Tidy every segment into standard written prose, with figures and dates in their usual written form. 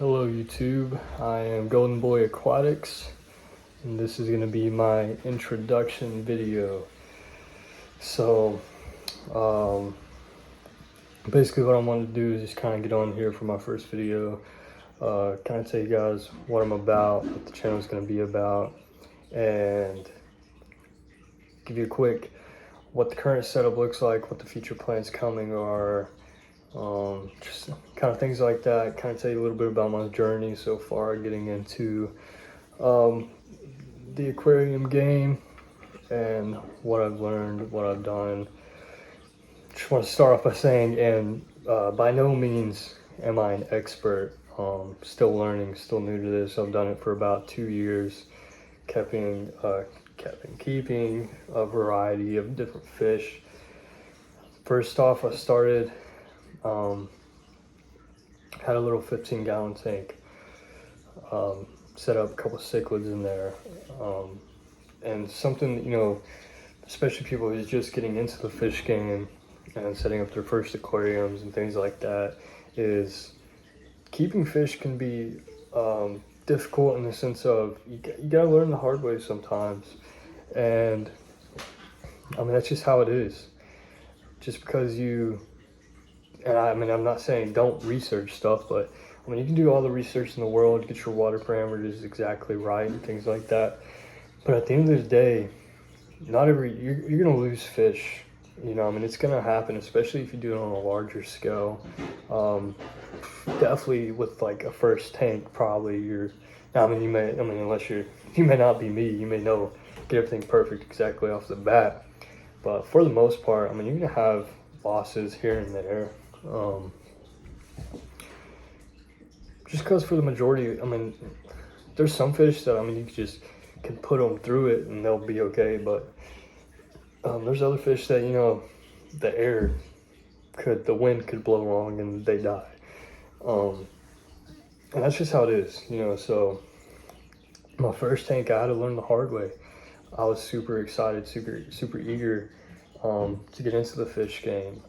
Hello YouTube, I am GBAquatics and this is going to be my introduction video. So basically what I wanted to do is just kind of get on here for my first video, kind of tell you guys what I'm about, what the channel is going to be about, and give you a quick what the current setup looks like, what the future plans coming are, just kind of things like that. Kind of tell you a little bit about my journey so far getting into the aquarium game and what I've learned, what I've done. Just want to start off by saying, and by no means am I an expert. Still learning, still new to this. I've done it for about 2 years, keeping a variety of different fish. First off, I started, had a little 15-gallon tank, set up a couple of cichlids in there, and something, you know, especially people who's just getting into the fish game and setting up their first aquariums and things like that, is keeping fish can be difficult in the sense of you gotta learn the hard way sometimes. And I mean, that's just how it is. Just because I'm not saying don't research stuff, but I mean, you can do all the research in the world, get your water parameters exactly right and things like that. But at the end of the day, you're gonna lose fish. You know, I mean, it's gonna happen, especially if you do it on a larger scale. Definitely with like a first tank, probably you may not be me, you may know, get everything perfect exactly off the bat. But for the most part, I mean, you're gonna have losses here and there. Just because for the majority, I mean, there's some fish that, I mean, you just can put them through it and they'll be okay. But there's other fish that, you know, the wind could blow wrong and they die. And that's just how it is, you know. So my first tank, I had to learn the hard way. I was super excited, super eager to get into the fish game.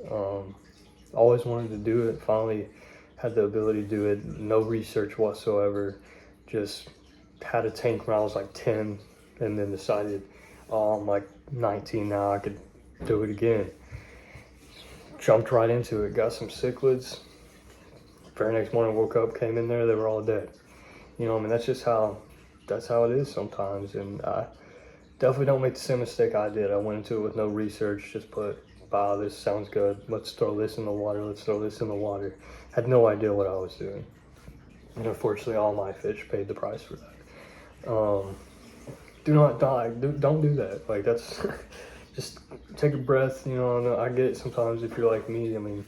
Always wanted to do it. Finally had the ability to do it. No research whatsoever. Just had a tank when I was like 10, and then decided, oh, I'm like 19 now, I could do it again. Jumped right into it. Got some cichlids. Very next morning, woke up, came in there, they were all dead. You know, I mean, that's how it is sometimes. And I definitely don't make the same mistake I did. I went into it with no research, just put, wow, this sounds good, let's throw this in the water, Had no idea what I was doing. And unfortunately, all my fish paid the price for that. Do not die, don't do that. Like, that's, just take a breath, you know. And I get it sometimes if you're like me. I mean,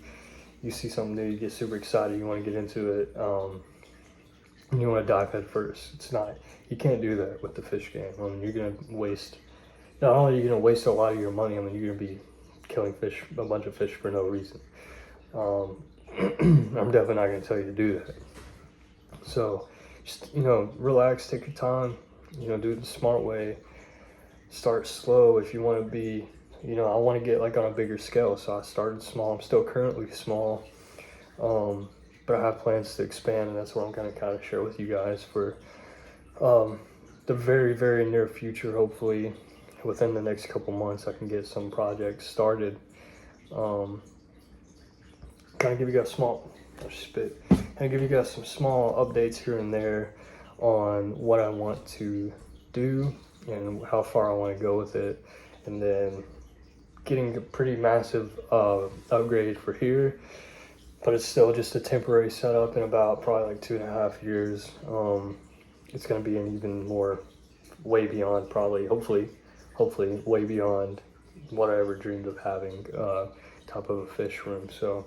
you see something new, you get super excited, you want to get into it, and you want to dive head first. You can't do that with the fish game. I mean, you're going to waste, not only are you going to waste a lot of your money, I mean, you're going to be killing a bunch of fish for no reason. I'm definitely not going to tell you to do that. So just, you know, relax, take your time, you know, do it the smart way. Start slow if you want to be, you know, I want to get like on a bigger scale. So I started small. I'm still currently small, but I have plans to expand, and that's what I'm going to kind of share with you guys for the very, very near future. Hopefully within the next couple months, I can get some projects started. Kind of give you guys some small updates here and there on what I want to do and how far I want to go with it, and then getting a pretty massive upgrade for here. But it's still just a temporary setup. In about probably like 2.5 years, it's going to be an even more, way beyond, probably, hopefully way beyond what I ever dreamed of having, type of a fish room. So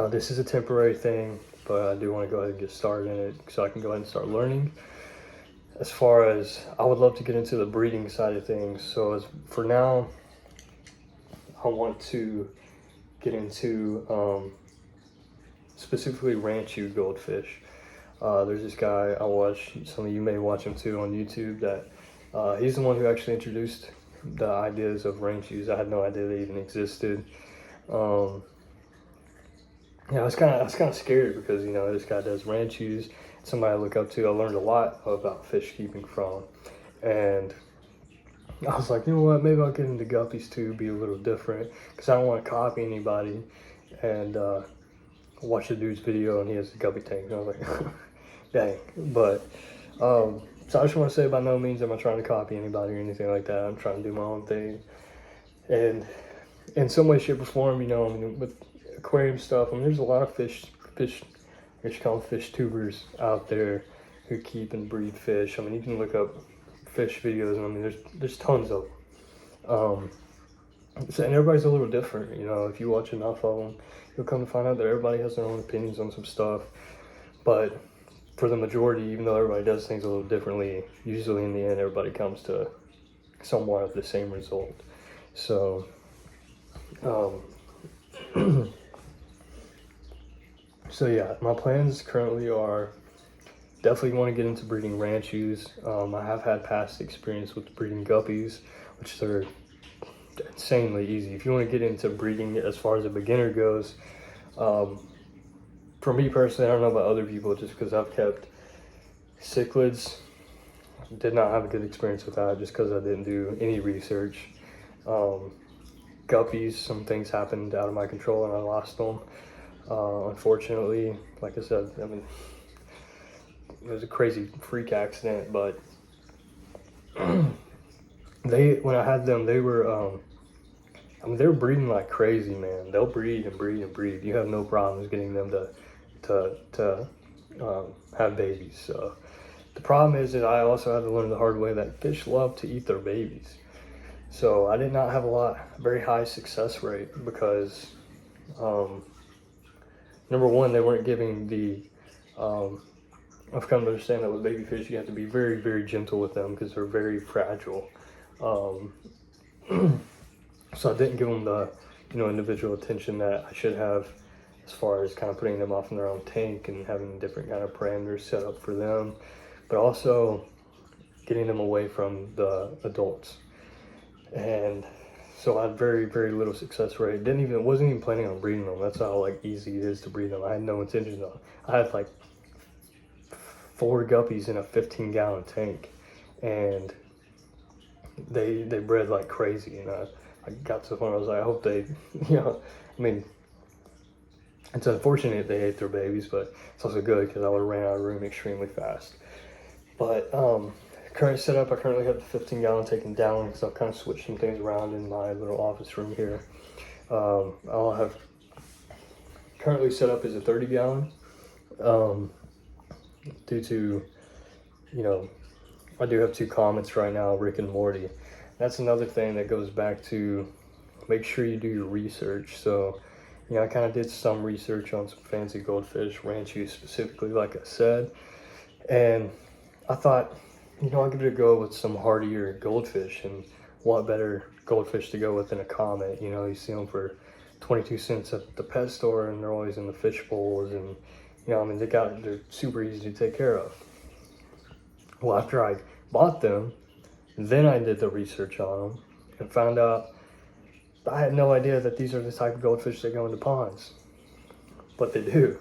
this is a temporary thing, but I do want to go ahead and get started in it so I can go ahead and start learning. As far as, I would love to get into the breeding side of things. So for now, I want to get into specifically ranch-u goldfish. There's this guy I watch, some of you may watch him too on YouTube, that he's the one who actually introduced the ideas of ranch-us. I had no idea they even existed. I was kind of scared because, you know, this guy does ranches, somebody I look up to. I learned a lot about fish keeping from, and I was like, you know what, maybe I'll get into guppies too, be a little different, because I don't want to copy anybody. And watch the dude's video and he has a guppy tank. And I was like, dang. But so I just want to say, by no means am I trying to copy anybody or anything like that. I'm trying to do my own thing. And in some way, shape, or form, you know, I mean, with aquarium stuff, I mean, there's a lot of fish, I guess you call them fish tubers out there who keep and breed fish. I mean, you can look up fish videos, and I mean, there's tons of them. So, and everybody's a little different, you know. If you watch enough of them, you'll come to find out that everybody has their own opinions on some stuff. But for the majority, even though everybody does things a little differently, usually in the end, everybody comes to somewhat of the same result. So, so yeah, my plans currently are definitely want to get into breeding ranchus. I have had past experience with breeding guppies, which are insanely easy. If you want to get into breeding as far as a beginner goes, for me personally, I don't know about other people, just because I've kept cichlids, did not have a good experience with that just because I didn't do any research. Guppies, some things happened out of my control and I lost them. Unfortunately, like I said, I mean, it was a crazy freak accident, but when I had them, they were, I mean, they were breeding like crazy, man. They'll breed and breed and breed. You have no problems getting them to have babies. So the problem is that I also had to learn the hard way that fish love to eat their babies. So I did not have very high success rate because, number one, they weren't giving I've come to understand that with baby fish, you have to be very, very gentle with them because they're very fragile. So I didn't give them the, you know, individual attention that I should have, as far as kind of putting them off in their own tank and having different kind of parameters set up for them, but also getting them away from the adults. And so I had very, very little success rate. Wasn't even planning on breeding them. That's how like easy it is to breed them. I had no intention of. I had like 4 guppies in a 15-gallon tank, and they bred like crazy. And I got to the point where I was like, I hope they, you know, I mean, it's unfortunate they ate their babies, but it's also good because I would have ran out of room extremely fast. But current setup, I currently have the 15-gallon taken down because I've kind of switched some things around in my little office room here. I'll have currently set up as a 30-gallon due to, you know, I do have 2 comments right now, Rick and Morty. That's another thing that goes back to make sure you do your research. So, you know, I kind of did some research on some fancy goldfish, ranchus specifically, like I said, and I thought, you know, I'll give it a go with some hardier goldfish, and what better goldfish to go with than a comet. You know, you see them for 22 cents at the pet store, and they're always in the fish bowls, and, you know, I mean, they're super easy to take care of. Well, after I bought them, then I did the research on them and found out I had no idea that these are the type of goldfish that go into ponds, but they do,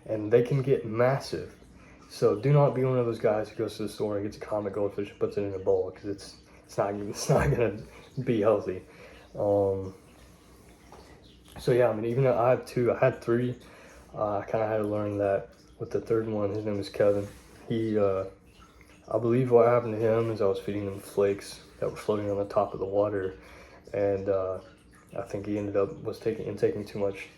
and they can get massive. So do not be one of those guys who goes to the store and gets a comet goldfish and puts it in a bowl, because it's not gonna be healthy. So yeah, I mean, even though I have 2, I had 3. I kind of had to learn that with the third one. His name is Kevin. He, I believe what happened to him is I was feeding him flakes that were floating on the top of the water, and I think he ended up taking too much.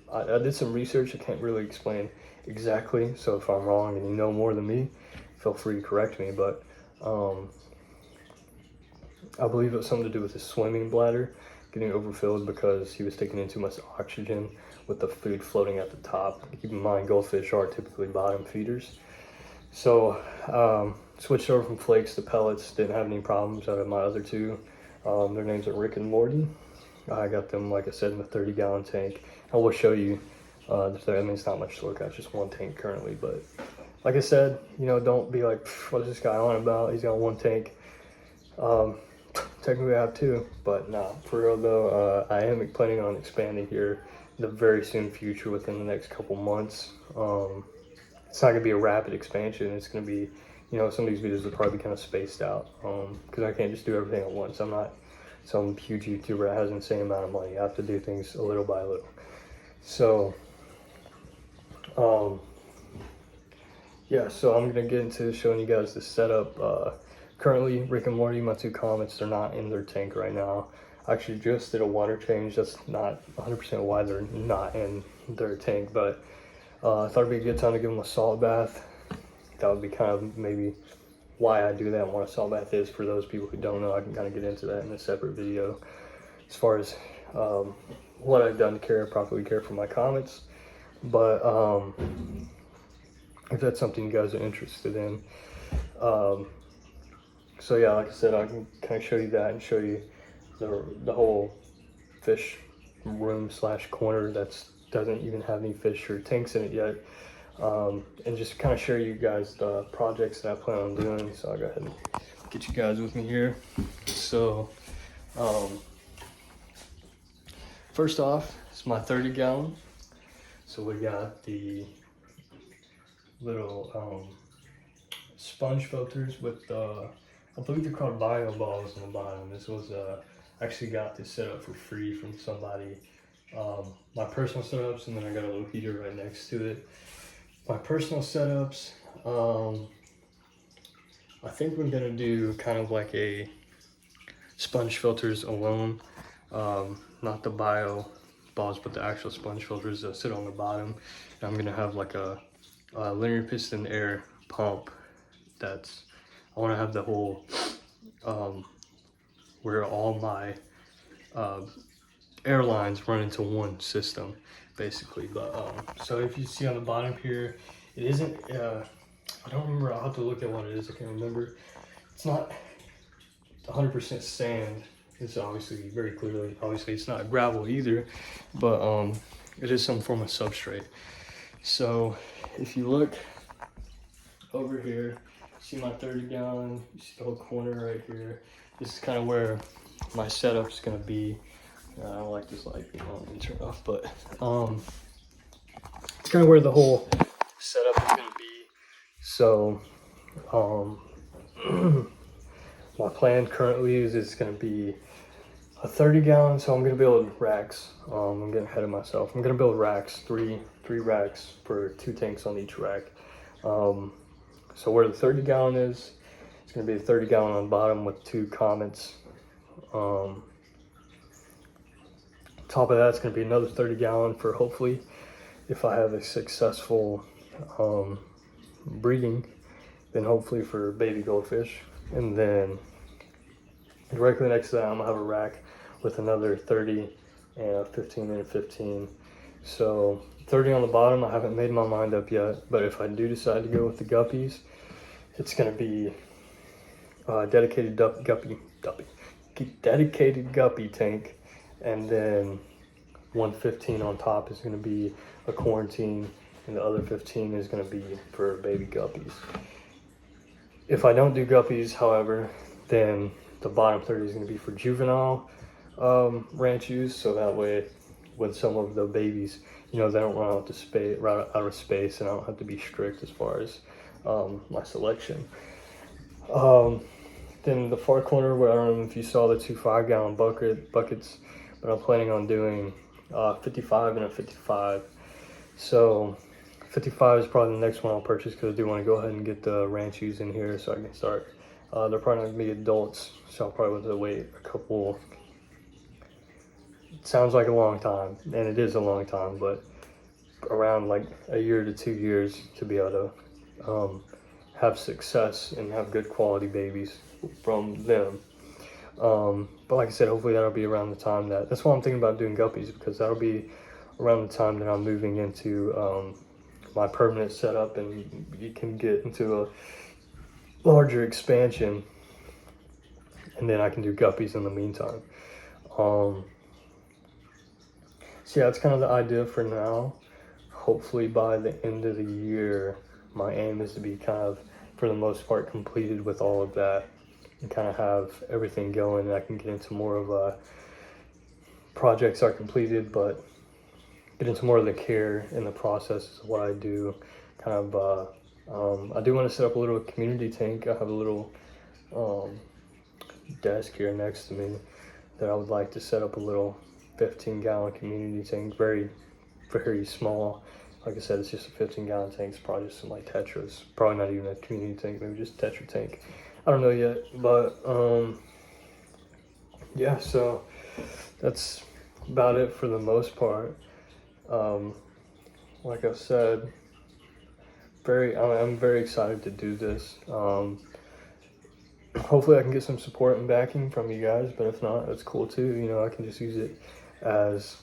I did some research. I can't really explain exactly, so if I'm wrong and you know more than me, feel free to correct me, but I believe it was something to do with his swimming bladder getting overfilled because he was taking in too much oxygen with the food floating at the top. Keep in mind, goldfish are typically bottom feeders. So switched over from flakes to pellets, didn't have any problems out of my other 2. Their names are Rick and Morty. I got them, like I said, in the 30-gallon tank. I will show you. I mean, it's not much to look at, it's just 1 tank currently. But like I said, you know, don't be like, what is this guy on about? He's got 1 tank. Technically I have 2, but nah, for real though, I am planning on expanding here the very soon future, within the next couple months. It's not gonna be a rapid expansion. It's gonna be, you know, some of these videos will probably be kind of spaced out, because I can't just do everything at once. I'm not some huge YouTuber that has an insane amount of money. I have to do things a little by little. So, yeah, so I'm gonna get into showing you guys the setup. Currently, Rick and Morty, my 2 comments, they're not in their tank right now. I actually just did a water change. That's not 100% why they're not in their tank, but I thought it'd be a good time to give them a salt bath. That would be kind of maybe why I do that and what a salt bath is. For those people who don't know, I can kind of get into that in a separate video. As far as what I've done to properly care for my comets. But if that's something you guys are interested in. So yeah, like I said, I can kind of show you that and show you the whole fish room / corner that doesn't even have any fish or tanks in it yet, and just kind of show you guys the projects that I plan on doing. So I'll go ahead and get you guys with me here. So first off, it's my 30-gallon. So we got the little sponge filters with I believe they're called bio balls on the bottom. This was actually got this set up for free from somebody. My personal setups, and then I got a little heater right next to it. My personal setups, I think we're gonna do kind of like a sponge filters alone, not the bio balls, but the actual sponge filters that sit on the bottom. And I'm gonna have like a linear piston air pump. I want to have the whole where all my airlines run into one system, basically. But so if you see on the bottom here, it isn't I don't remember. I'll have to look at what it is. I can't remember. It's not 100% sand. It's obviously very clearly, obviously it's not gravel either, but it is some form of substrate. So if you look over here, see my 30-gallon, you see the whole corner right here. This is kind of where my setup is going to be. I don't like this light being on and turn off, but it's kind of where the whole setup is going to be. So my plan currently is it's going to be a 30-gallon, so I'm going to build racks. I'm getting ahead of myself. I'm going to build racks, three racks for 2 tanks on each rack. So where the 30-gallon is, it's going to be a 30-gallon on bottom with 2 comets. Top of that, it's going to be another 30-gallon for, hopefully, if I have a successful breeding, then hopefully for baby goldfish. And then directly next to that, I'm going to have a rack with another 30 and a 15 and a 15. So 30 on the bottom, I haven't made my mind up yet, but if I do decide to go with the guppies, it's going to be a dedicated dedicated guppy tank, and then 115 on top is going to be a quarantine, and the other 15 is going to be for baby guppies. If I don't do guppies, however, then the bottom 30 is going to be for juvenile ranch use, so that way when some of the babies, you know, they don't run out of space, and I don't have to be strict as far as my selection. Then the far corner, where I don't know if you saw the 2 5-gallon buckets, but I'm planning on doing 55 and a 55. So 55 is probably the next one I'll purchase, because I do want to go ahead and get the ranchies in here so I can start. They're probably not going to be adults, so I'll probably have to wait a couple. It sounds like a long time, and it is a long time, but around like a year to 2 years to be able to have success and have good quality babies from them. But like I said, hopefully that'll be around the time that's why I'm thinking about doing guppies, because that'll be around the time that I'm moving into my permanent setup, and you can get into a larger expansion, and then I can do guppies in the meantime. So yeah, that's kind of the idea for now. Hopefully by the end of the year, my aim is to be kind of, for the most part, completed with all of that, and kind of have everything going, and I can get into more of projects are completed, but get into more of the care and the process of what I do. Kind of, I do want to set up a little community tank. I have a little desk here next to me that I would like to set up a little 15-gallon community tank, very, very small. Like I said, it's just a 15-gallon tank. It's probably just some like Tetras. Probably not even a community tank, maybe just a Tetra tank. I don't know yet, but yeah, so that's about it for the most part. Like I said, I'm very excited to do this. Hopefully I can get some support and backing from you guys, but if not, that's cool too. You know, I can just use it as,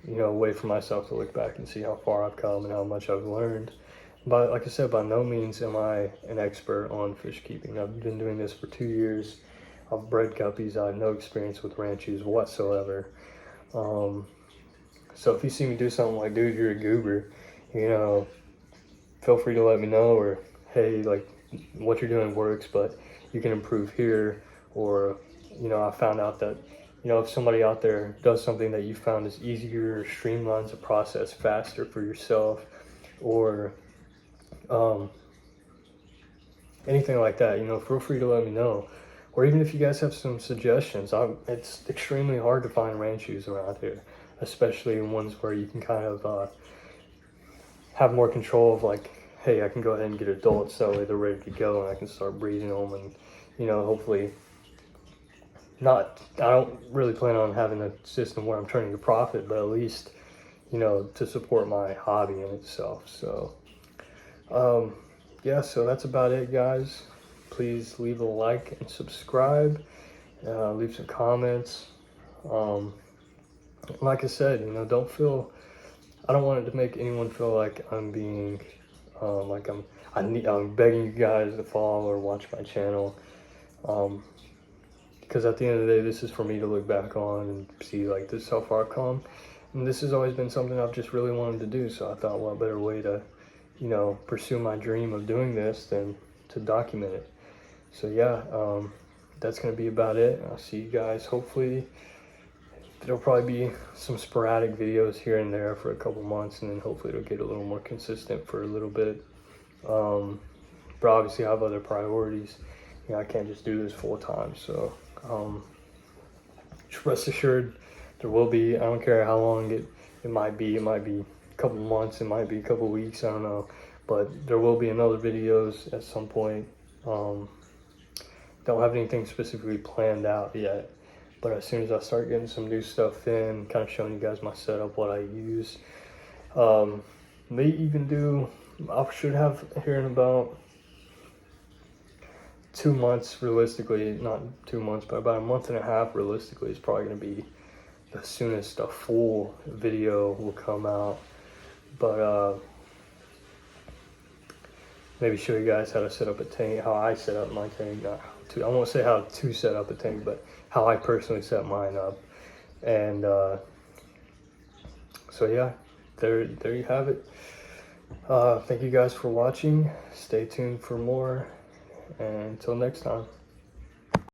you know, a way for myself to look back and see how far I've come and how much I've learned. But like I said, by no means am I an expert on fish keeping. I've been doing this for 2 years. I've bred guppies. I have no experience with ranches whatsoever. So if you see me do something like, dude, you're a goober, you know, feel free to let me know, or hey, like, what you're doing works, but you can improve here. Or, you know, I found out that, you know, if somebody out there does something that you found is easier or streamlines the process faster for yourself, or anything like that, you know, feel free to let me know. Or even if you guys have some suggestions. It's extremely hard to find ranches around here, especially ones where you can kind of have more control of, like, hey, I can go ahead and get adults so they're ready to go and I can start breeding them, and, you know, hopefully I don't really plan on having a system where I'm turning a profit, but at least, you know, to support my hobby in itself. So yeah, so that's about it, guys. Please leave a like and subscribe, leave some comments. Like I said, you know, I don't want it to make anyone feel like I'm being like I'm begging you guys to follow or watch my channel, because at the end of the day, this is for me to look back on and see, like, this is how far I've come, and this has always been something I've just really wanted to do. So I thought, what better way to, you know, pursue my dream of doing this than to document it. So yeah, that's gonna be about it. I'll see you guys. Hopefully there'll probably be some sporadic videos here and there for a couple months, and then hopefully it'll get a little more consistent for a little bit. But obviously I have other priorities. You know, I can't just do this full time. So just rest assured, there will be, I don't care how long it might be a couple months, it might be a couple weeks, I don't know, but there will be another videos at some point. Don't have anything specifically planned out yet, but as soon as I start getting some new stuff in, kind of showing you guys my setup, what I use, may even do, I should have here in about 2 months, realistically, not 2 months, but about a month and a half, realistically, is probably going to be the soonest a full video will come out. But maybe show you guys how to set up a tank, how I set up my tank. I won't say how to set up a tank, but how I personally set mine up. And so yeah, there you have it. Thank you guys for watching. Stay tuned for more, and until next time.